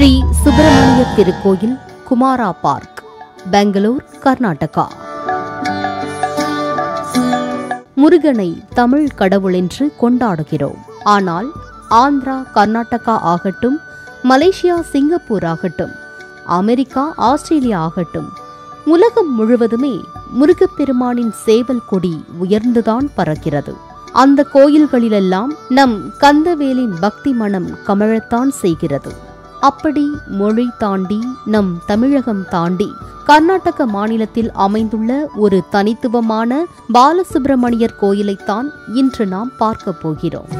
ஸ்ரீ சுப்பிரமணிய திருக்கோயில், குமாரா பார்க், பெங்களூர், கர்நாடகா. முருகனை தமிழ் கடவுள் என்று கொண்டாடுகிறோம். ஆனால் ஆந்திரா, கர்நாடகா ஆகட்டும், மலேசியா, சிங்கப்பூர் ஆகட்டும், அமெரிக்கா, ஆஸ்திரேலியா ஆகட்டும், உலகம் முழுவதுமே முருகப்பெருமானின் சேவல் கொடி உயர்ந்துதான் பறக்கிறது. அந்த கோயில்களிலெல்லாம் நம் கந்தவேலின் பக்தி மனம் கமழத்தான் செய்கிறது. அப்படி மொழி தாண்டி, நம் தமிழகம் தாண்டி, கர்நாடக மாநிலத்தில் அமைந்துள்ள ஒரு தனித்துவமான பாலசுப்பிரமணியர் கோயிலைத்தான் இன்று நாம் பார்க்க போகிறோம்.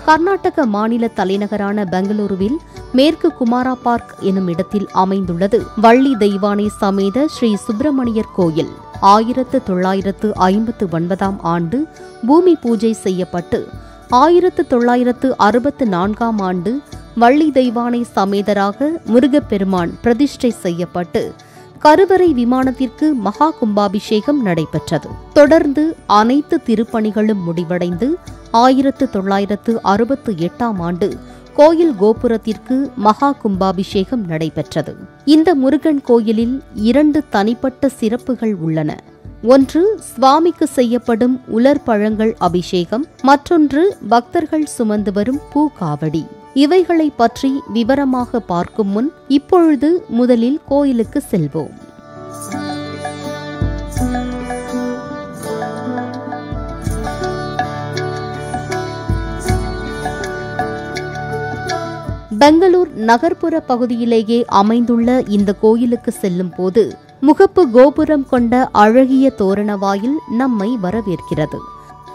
கர்நாடக மாநில தலைநகரான பெங்களூருவில் மேற்கு குமாரா பார்க் எனும் இடத்தில் அமைந்துள்ளது வள்ளி தெய்வானை சமேத ஸ்ரீ சுப்பிரமணியர் கோயில். 1959 ஆண்டு பூமி பூஜை செய்யப்பட்டு 1964 ஆண்டு வள்ளி தெய்வானை சமேதராக முருகப்பெருமான் பிரதிஷ்டை செய்யப்பட்டு கருவறை விமானத்திற்கு மகா கும்பாபிஷேகம் நடைபெற்றது. தொடர்ந்து அனைத்து திருப்பணிகளும் முடிவடைந்து 1968 ஆண்டு கோயில் கோபுரத்திற்கு மகா கும்பாபிஷேகம் நடைபெற்றது. இந்த முருகன் கோயிலில் 2 தனிப்பட்ட சிறப்புகள் உள்ளன. ஒன்று சுவாமிக்கு செய்யப்படும் உலர் பழங்கள் அபிஷேகம், மற்றொன்று பக்தர்கள் சுமந்து வரும் பூக்காவடி. இவைகளை பற்றி விவரமாக பார்க்கும் முன் இப்பொழுது முதலில் கோயிலுக்கு செல்வோம். பெங்களூர் நகர்ப்புற பகுதியிலேயே அமைந்துள்ள இந்த கோயிலுக்கு செல்லும் போது முகப்பு கோபுரம் கொண்ட அழகிய தோரண வாயில் நம்மை வரவேற்கிறது.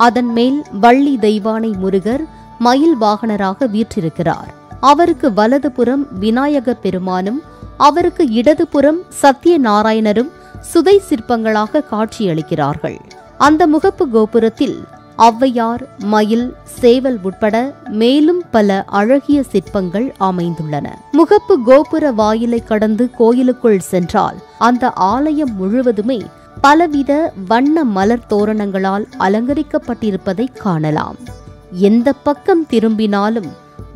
அதன் மேல் வள்ளி தெய்வானை முருகர் மயில் வாகனராக வீற்றிருக்கிறார். அவருக்கு வலதுபுறம் விநாயகர் பெருமானும், அவருக்கு இடதுபுறம் சத்யநாராயணரும் சுதை சிற்பங்களாக காட்சியளிக்கிறார்கள். அந்த முகப்பு கோபுரத்தில் ஔவையார், மயில், சேவல் உட்பட மேலும் பல அழகிய சிற்பங்கள் அமைந்துள்ளன. முகப்பு கோபுர வாயிலை கடந்து கோயிலுக்குள் சென்றால் அந்த ஆலயம் முழுவதுமே பலவித வண்ண மலர் தோரணங்களால் அலங்கரிக்கப்பட்டிருப்பதை காணலாம். எந்த பக்கம் திரும்பினாலும்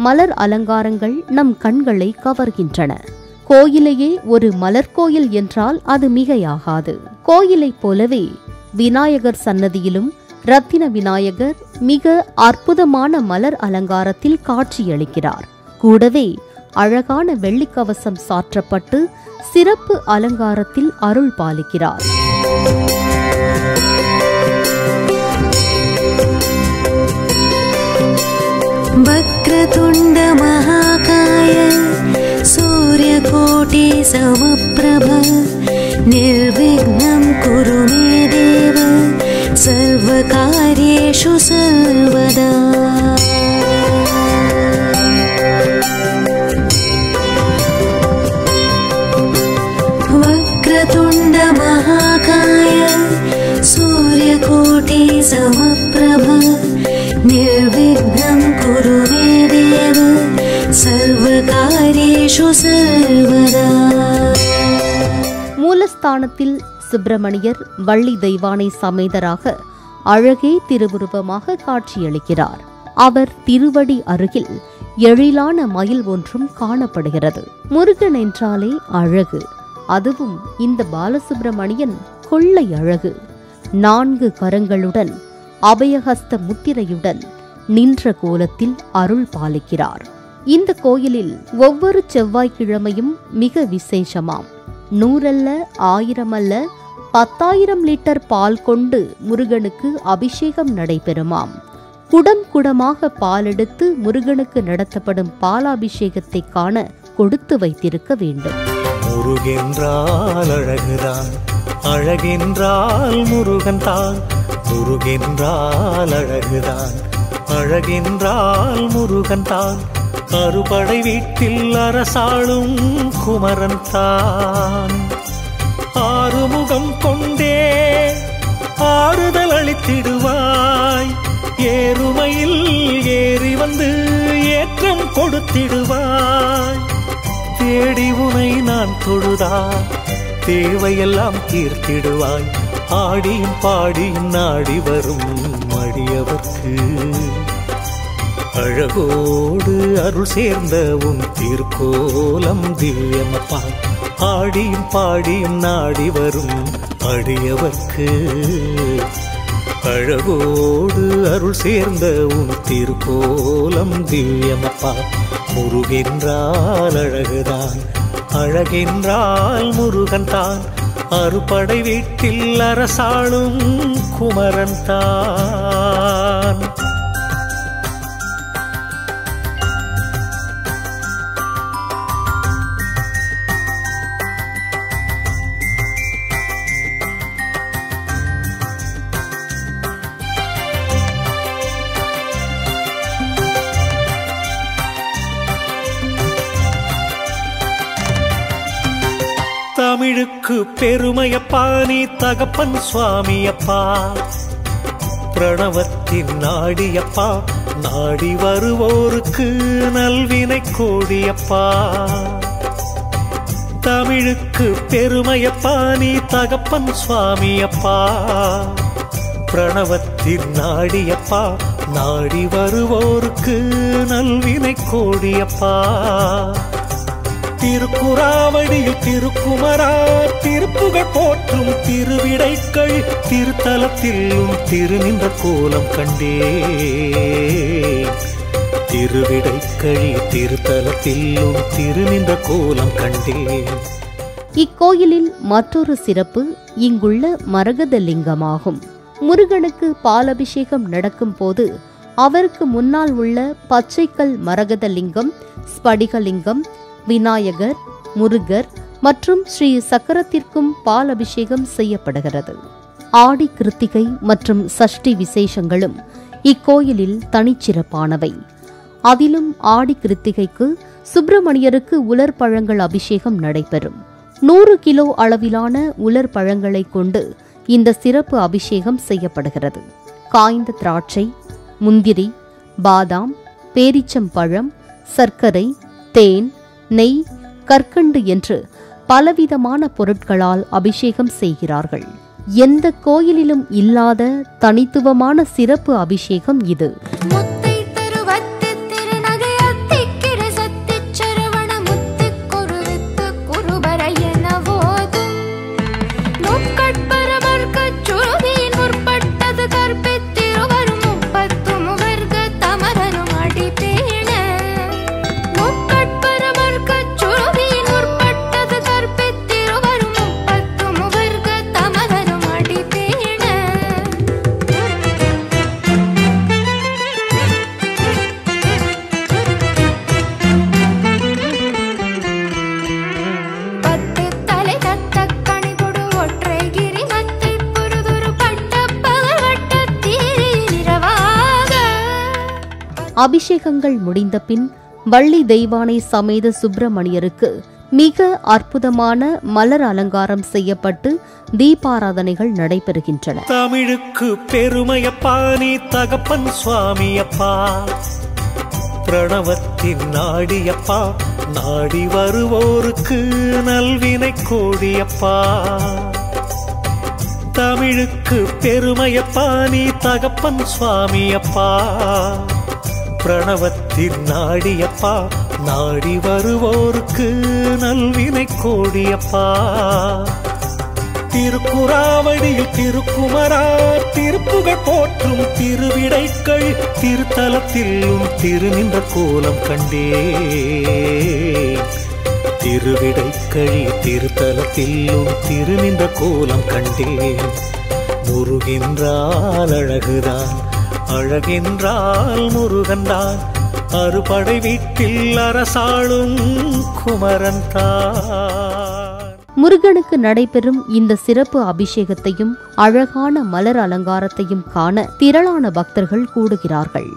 மலர் அலங்காரங்கள் நம் கண்களை கவர்கின்றன. கோயிலையே ஒரு மலர்கோயில் என்றால் அது மிகையாகாது. கோயிலைப் போலவே விநாயகர் சன்னதியிலும் ரத்தின விநாயகர் மிக அற்புதமான மலர் அலங்காரத்தில் காட்சியளிக்கிறார். கூடவே அழகான வெள்ளிக்கவசம் சாற்றப்பட்டு சிறப்பு அலங்காரத்தில் அருள் பாலிக்கிறார். வக்ரதுண்ட மகாகாய சூரியகோட்டி சமப்ரப நிர்விக்னம் குரு மே தேவ சர்வகார்யேஷு சர்வதா. வக்ரதுண்ட மகாகாய சூரியகோட்டி சமப்ரப நிர்விக்னம் குரு மே தேவ சர்வகார்யேஷு சர்வதா. மூலஸ்தானத்தில் சுப்பிரமணியர் வள்ளி தெய்வானை சமேதராக அழகே திருவுருவமாக காட்சியளிக்கிறார். அவர் திருவடி அருகில் எழிலான மயில் ஒன்றும் காணப்படுகிறது. முருகன் என்றாலே அழகு, அதுவும் இந்த பாலசுப்பிரமணியன் கொள்ளை அழகு. 4 கரங்களுடன் அபயஹஸ்த முத்திரையுடன் நின்ற கோலத்தில் அருள் பாலிக்கிறார். இந்த கோயிலில் ஒவ்வொரு செவ்வாய்க்கிழமையும் மிக விசேஷமாம். 100 அல்ல, 1000 அல்ல, 10,000 லிட்டர் பால் கொண்டு முருகனுக்கு அபிஷேகம் நடைபெறுமாம். குடம் குடமாக பால் எடுத்து முருகனுக்கு நடத்தப்படும் பாலாபிஷேகத்தை காண கொடுத்து வைத்திருக்க வேண்டும். முருகென்றால் அழகுதான், அழகென்றால் முருகன் தான். முருகென்றால் அழகுதான், அழகென்றால் முருகன் தான். அறுபடை வீட்டில் அரசாளும் குமரன் தான். ஆறுமுகம் கொண்டே ஆறுதல் அளித்திடுவாய். ஏறுமையில் ஏறி வந்து ஏற்றம் கொடுத்திடுவாய். தேடி உனை நான் தொழுதா தேவையெல்லாம் தீர்த்திடுவாய். ஆடியும் பாடியும் நாடி வரும் அடியவர்க்கு அழகோடு அருள் சேர்ந்த உன் திருக்கோலம் திவ்யமப்பா. ஆடியும் பாடியும் நாடி வரும் அடியவர்க்கு அழகோடு அருள் சேர்ந்த உன் திருக்கோலம் திவ்யமப்பா. முருகென்றால் அழகுதான், அழகென்றால் முருகன் தான். அறுபடை வீட்டில் அரசாளும் குமரன் தான். தமிழுக்கு பெருமையப்பா நீ தகப்பன் சுவாமியப்பா. பிரணவத்தின் நாடியப்பா, நாடி வருவோருக்கு நல்வினை கோடியப்பா. தமிழுக்கு பெருமையப்பா நீ தகப்பன் சுவாமியப்பா. பிரணவத்தின் நாடியப்பா, நாடி வருவோருக்கு நல்வினை கோடியப்பா. திருக்குறாவடியில் திருக்குமரா திருப்புகழ் போற்றும் திருவிடைக்கள் திருத்தலத்திலும் திருநின்ற கோலம் கண்டே. திருவிடைக்கழி திருத்தலத்திலும் திருநின்ற கோலம் கண்டே. இக்கோயிலில் மற்றொரு சிறப்பு இங்குள்ள மரகத லிங்கமாகும். முருகனுக்கு பாலபிஷேகம் நடக்கும் போது அவருக்கு முன்னால் உள்ள பச்சைக்கல் மரகத லிங்கம், ஸ்படிகலிங்கம், விநாயகர், முருகர் மற்றும் ஸ்ரீ சக்கரத்திற்கும் பால் அபிஷேகம் செய்யப்படுகிறது. ஆடி கிருத்திகை மற்றும் சஷ்டி விசேஷங்களும் இக்கோயிலில் தனிச்சிறப்பானவை. அதிலும் ஆடி கிருத்திகைக்கு சுப்பிரமணியருக்கு உலர் பழங்கள் அபிஷேகம் நடைபெறும். 100 கிலோ அளவிலான உலர் பழங்களை கொண்டு இந்த சிறப்பு அபிஷேகம் செய்யப்படுகிறது. காய்ந்த திராட்சை, முந்திரி, பாதாம், பேரிச்சம்பழம், சர்க்கரை, தேன், நெய், கற்கண்டு என்று பலவிதமான பொருட்களால் அபிஷேகம் செய்கிறார்கள். எந்த கோயிலிலும் இல்லாத தனித்துவமான சிறப்பு அபிஷேகம் இது. அபிஷேகங்கள் முடிந்த பின் வள்ளி தெய்வானை சமேத சுப்பிரமணியருக்கு மிக அற்புதமான மலர் அலங்காரம் செய்யப்பட்டு தீபாராதனைகள் நடைபெறுகின்றன. தமிழுக்கு பெருமையப்பா நீ தகப்பன் சுவாமியப்பா. பிரணவத்தின் நாடியப்பா, நாடி வருவோருக்கு நல்வினை கோடியப்பா. தமிழுக்கு பெருமையப்பா நீ தகப்பன் சுவாமியப்பா. பிரணவத்தின் நாடியப்பா, நாடி வருவோருக்கு நல்வினை கோடியப்பா. திருக்குறாவடியில் திருக்குமரா திருப்புகழ் போற்றும் திருவிடைக்கள் திருத்தலத்திலும் திருநின்ற கோலம் கண்டே. திருவிடைக்கழி திருத்தலத்திலும் திருநின்ற கோலம் கண்டே. முருகென்றால் அழகுதான், அழகென்றால் முருகன்தான். அறுபடை வீட்டில் அரசாளும் குமரன் தான். முருகனுக்கு நடைபெறும் இந்த சிறப்பு அபிஷேகத்தையும் அழகான மலர் அலங்காரத்தையும் காண திரளான பக்தர்கள் கூடுகிறார்கள்.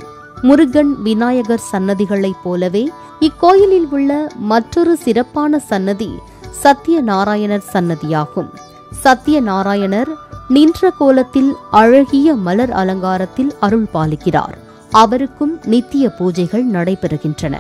முருகன், விநாயகர் சன்னதிகளைப் போலவே இக்கோயிலில் உள்ள மற்றொரு சிறப்பான சன்னதி சத்தியநாராயணர் சன்னதியாகும். சத்தியநாராயணர் நின்ற கோலத்தில் அழகிய மலர் அலங்காரத்தில் அருள் பாலிக்கிறார். அவருக்கும் நித்திய பூஜைகள் நடைபெறுகின்றன.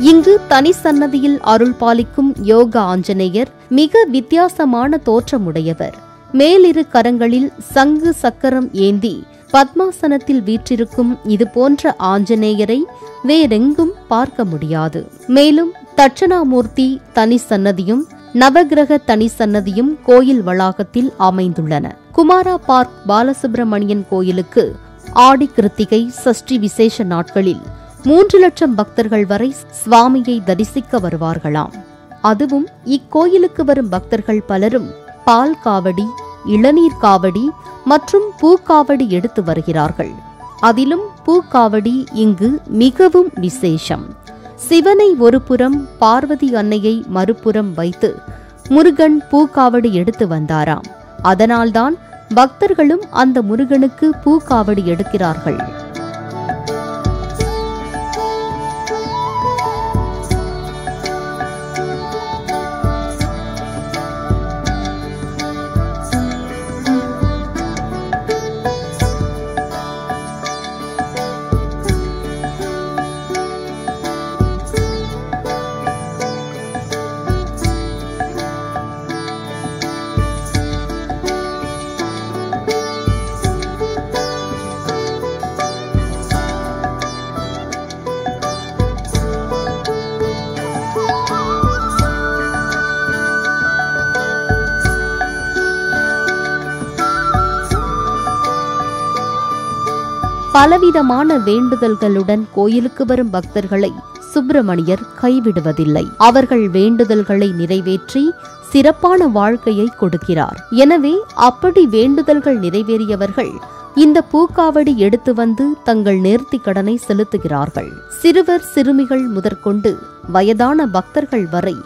இங்கு தனி சன்னதியில் அருள் பாலிக்கும் யோக ஆஞ்சநேயர் மிக வித்தியாசமான தோற்றமுடையவர். மேலிரு கரங்களில் சங்கு சக்கரம் ஏந்தி பத்மாசனத்தில் வீற்றிருக்கும் இது போன்ற ஆஞ்சநேயரை வேறெங்கும் பார்க்க முடியாது. மேலும் தட்சணாமூர்த்தி தனி சன்னதியும் நவகிரக தனி சன்னதியும் கோயில் வளாகத்தில் அமைந்துள்ளன. குமாரா பார்க் பாலசுப்பிரமணியன் கோயிலுக்கு ஆடி கிருத்திகை சஷ்டி விசேஷ நாட்களில் 3 லட்சம் பக்தர்கள் வரை சுவாமியை தரிசிக்க வருவார்களாம். அதுவும் இக்கோயிலுக்கு வரும் பக்தர்கள் பலரும் பால் காவடி, இளநீர் காவடி மற்றும் பூக்காவடி எடுத்து வருகிறார்கள். அதிலும் பூக்காவடி இங்கு மிகவும் விசேஷம். சிவனை ஒரு புறம், பார்வதி அன்னையை மறுபுறம் வைத்து முருகன் பூக்காவடி எடுத்து வந்தாராம். அதனால்தான் பக்தர்களும் அந்த முருகனுக்கு பூக்காவடி எடுக்கிறார்கள். பலவிதமான வேண்டுதல்களுடன் கோயிலுக்கு வரும் பக்தர்களை சுப்பிரமணியர் கைவிடுவதில்லை. அவர்கள் வேண்டுதல்களை நிறைவேற்றி சிறப்பான வாழ்க்கையை கொடுக்கிறார். எனவே அப்படி வேண்டுதல்கள் நிறைவேறியவர்கள் இந்த பூக்காவடி எடுத்து வந்து தங்கள் நேர்த்தி கடனை செலுத்துகிறார்கள். சிறுவர் சிறுமிகள் முதற்கொண்டு வயதான பக்தர்கள் வரை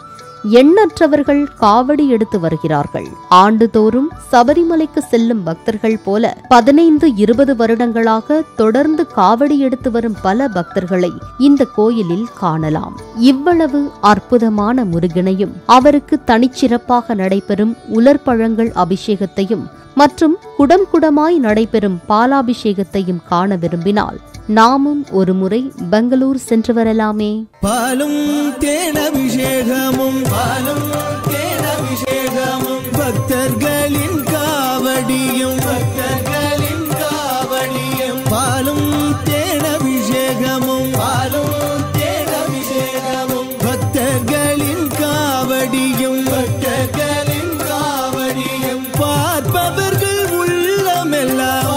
எண்ணற்றவர்கள் காவடி எடுத்து வருகிறார்கள். ஆண்டுதோறும் சபரிமலைக்கு செல்லும் பக்தர்கள் போல 15-20 வருடங்களாக தொடர்ந்து காவடி எடுத்து வரும் பல பக்தர்களை இந்த கோயிலில் காணலாம். இவ்வளவு அற்புதமான முருகனையும் அவருக்கு தனிச்சிறப்பாக நடைபெறும் உலர்பழங்கள் அபிஷேகத்தையும் மற்றும் குடம் குடமாய் நடைபெறும் பாலாபிஷேகத்தையும் காண விரும்பினால் நாமும் ஒரு முறை பெங்களூர் சென்று வரலாமே. பாலும் தேனபிஷேகமும் பாலும் தேனபிஷேகமும் பக்தர்களின் காவடியும் பக்தர்களின் காவடியும் பாலும் தேனபிஷேகமும் பாலும் தேனபிஷேகமும் பக்தர்களின் காவடியும் பக்தர்களின் காவடியும் பார்ப்பவர்கள் உள்ளமெல்லாம்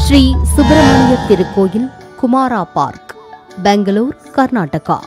ஸ்ரீ சுப்பிரமணிய திருக்கோயில், குமாரா பார்க், பெங்களூர், கர்நாடகா.